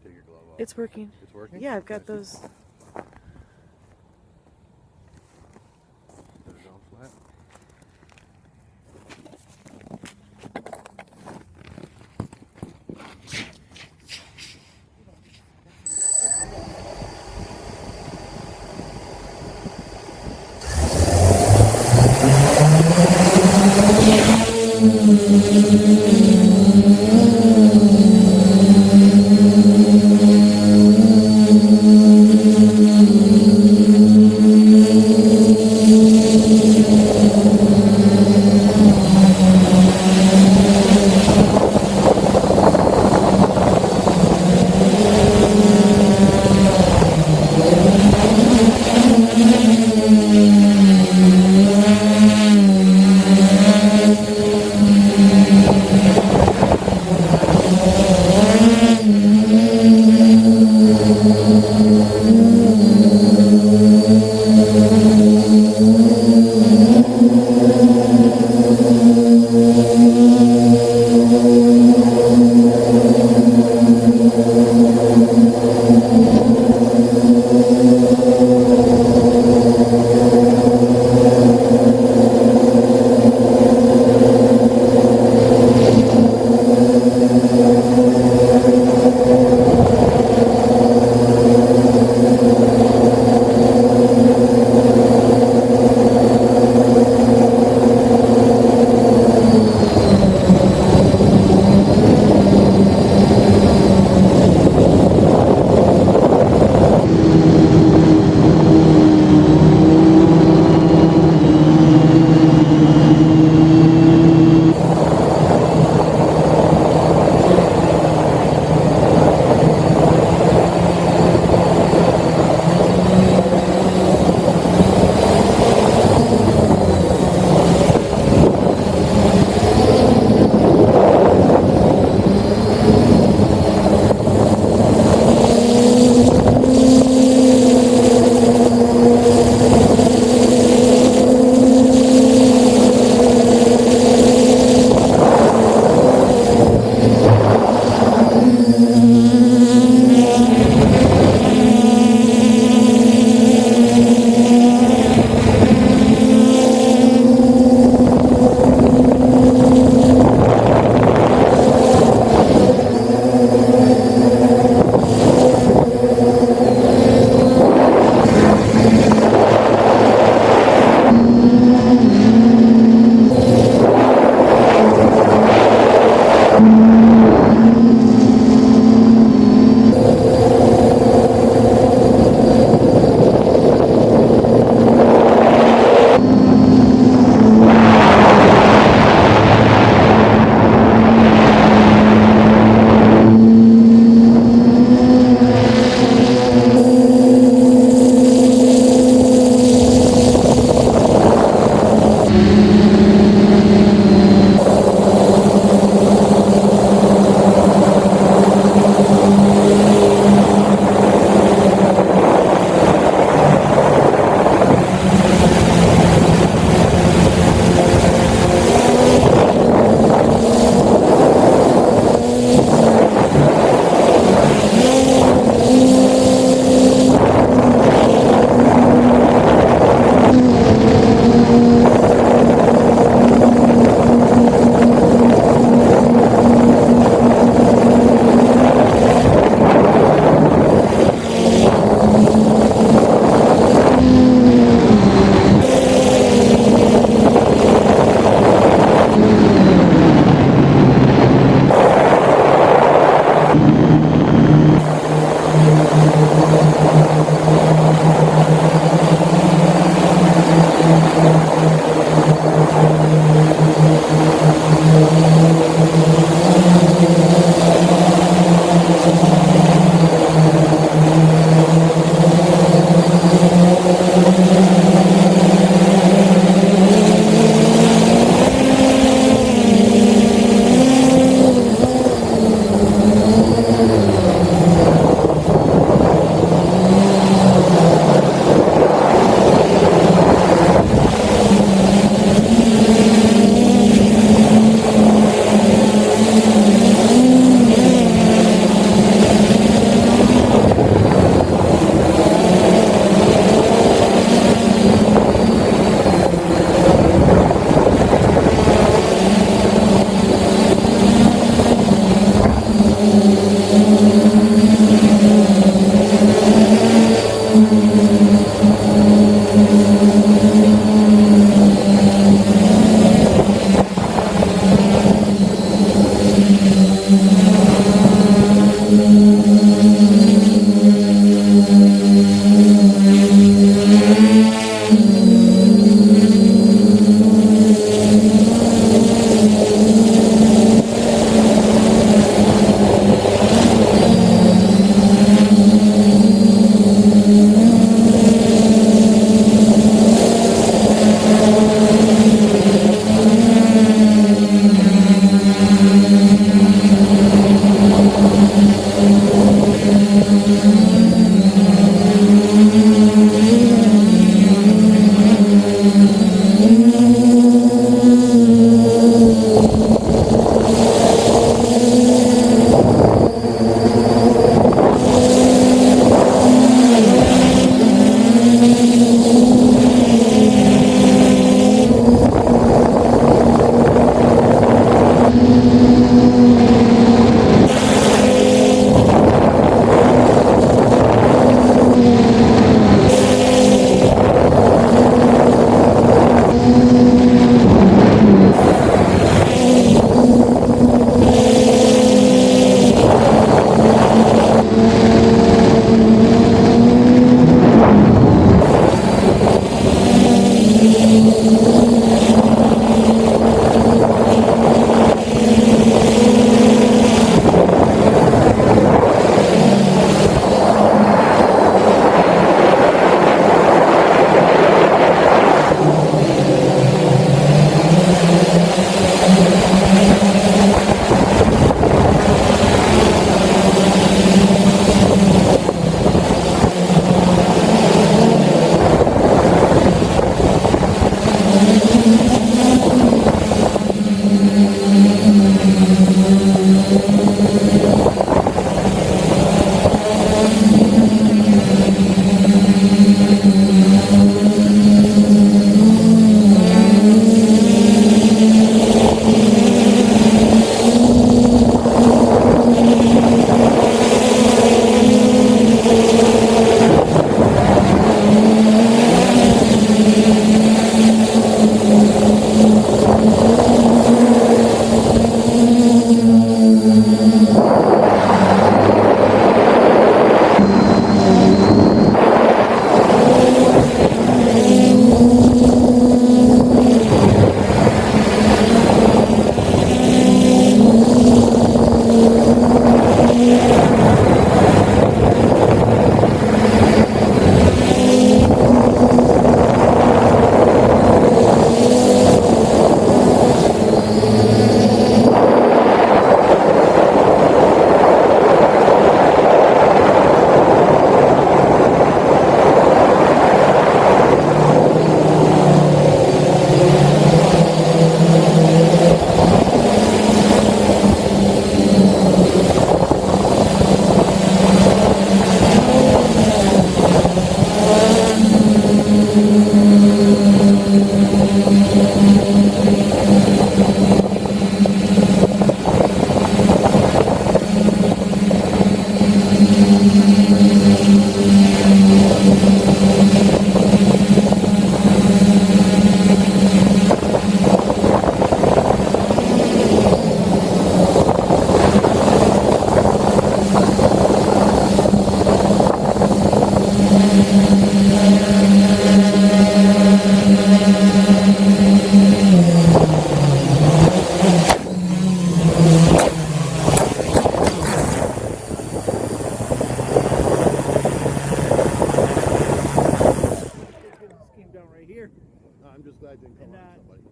take your glove off. It's working. It's working? Yeah, I've got those. Put it down flat.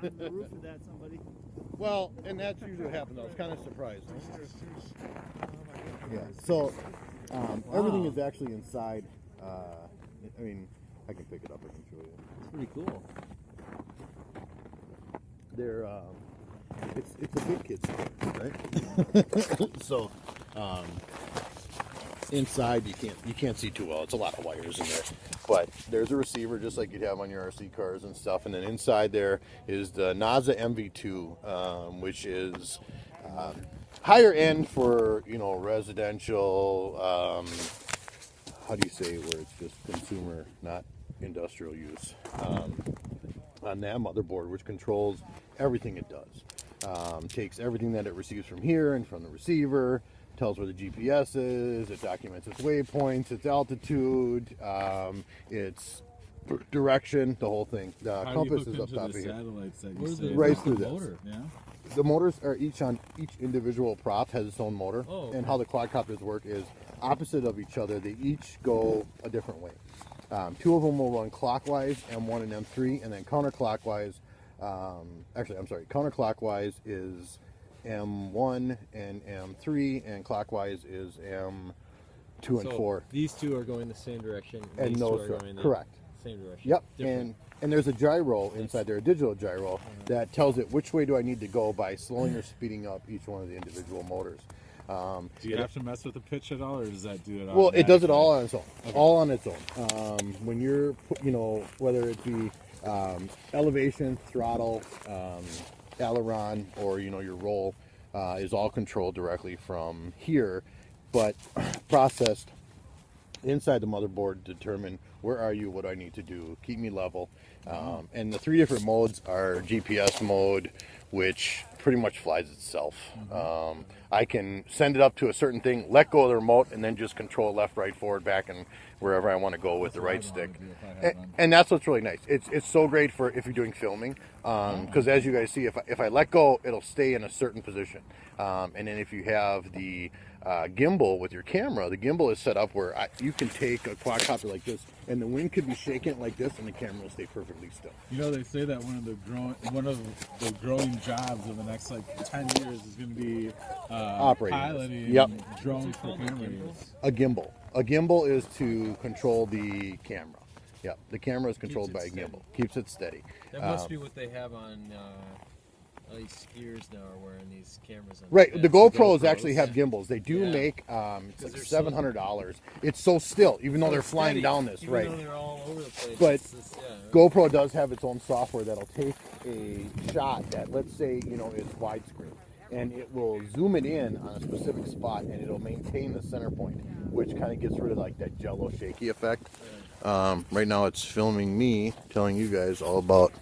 on the roof of that somebody. Well, and that's usually what happens. I was kind of surprised. Yeah. So everything is actually inside. I mean, I can pick it up. I can show you. It's pretty cool. They're it's a big kid's store, right? So inside you can't see too well. It's a lot of wires in there, but there's a receiver just like you'd have on your RC cars and stuff. And then inside there is the NAZA MV2, which is higher end for residential. How do you say where it's just consumer, not industrial use? On that motherboard, which controls everything it does. Takes everything that it receives from here and from the receiver, tells where the GPS is, it documents its waypoints, its altitude, its direction, the whole thing. The compass is up top of here. Right through this. Motor? Yeah. The motors are each individual prop has its own motor, okay. And how the quadcopters work is opposite of each other. They each go a different way. Two of them will run clockwise, M1 and M3, and then counterclockwise. Counterclockwise is M1 and M3, and clockwise is M2 and 4. These two are going the same direction, And these those two are going the correct. same direction. Yep, Different. and there's a gyro inside there, a digital gyro, that tells it which way do I need to go by slowing or speeding up each one of the individual motors. Do you have to mess with the pitch at all, or does that do it? Well, it does it all on its own. Okay. All on its own. When you're, whether it be elevation, throttle, aileron, or your roll, is all controlled directly from here, but processed inside the motherboard to determine where are you, what do I need to do, keep me level. And the 3 different modes are GPS mode, which pretty much flies itself. I can send it up to a certain thing, let go of the remote, and then just control left, right, forward, back, and wherever I want to go with the right stick. And that's what's really nice. It's so great for if you're doing filming, because as you guys see, if I let go, it'll stay in a certain position. And then if you have the gimbal with your camera, the gimbal is set up where you can take a quadcopter like this, and the wing could be shaking like this, and the camera will stay perfectly still. They say that one of the growing jobs of the next 10 years is going to be operating piloting drones for camera use. A gimbal. A gimbal is to control the camera. Yep, the camera is controlled by a gimbal. Keeps it steady. That must be what they have on all these skiers now are wearing these cameras. On right, the GoPros GoPros actually have gimbals. They do make it's like $700. It's so still, even though they're flying down this, even right? Though they're all over the place. But GoPro does have its own software that'll take a shot that, let's say, is widescreen, and it will zoom it in on a specific spot, and it'll maintain the center point, which kind of gets rid of that jello shaky effect. Right now it's filming me telling you guys all about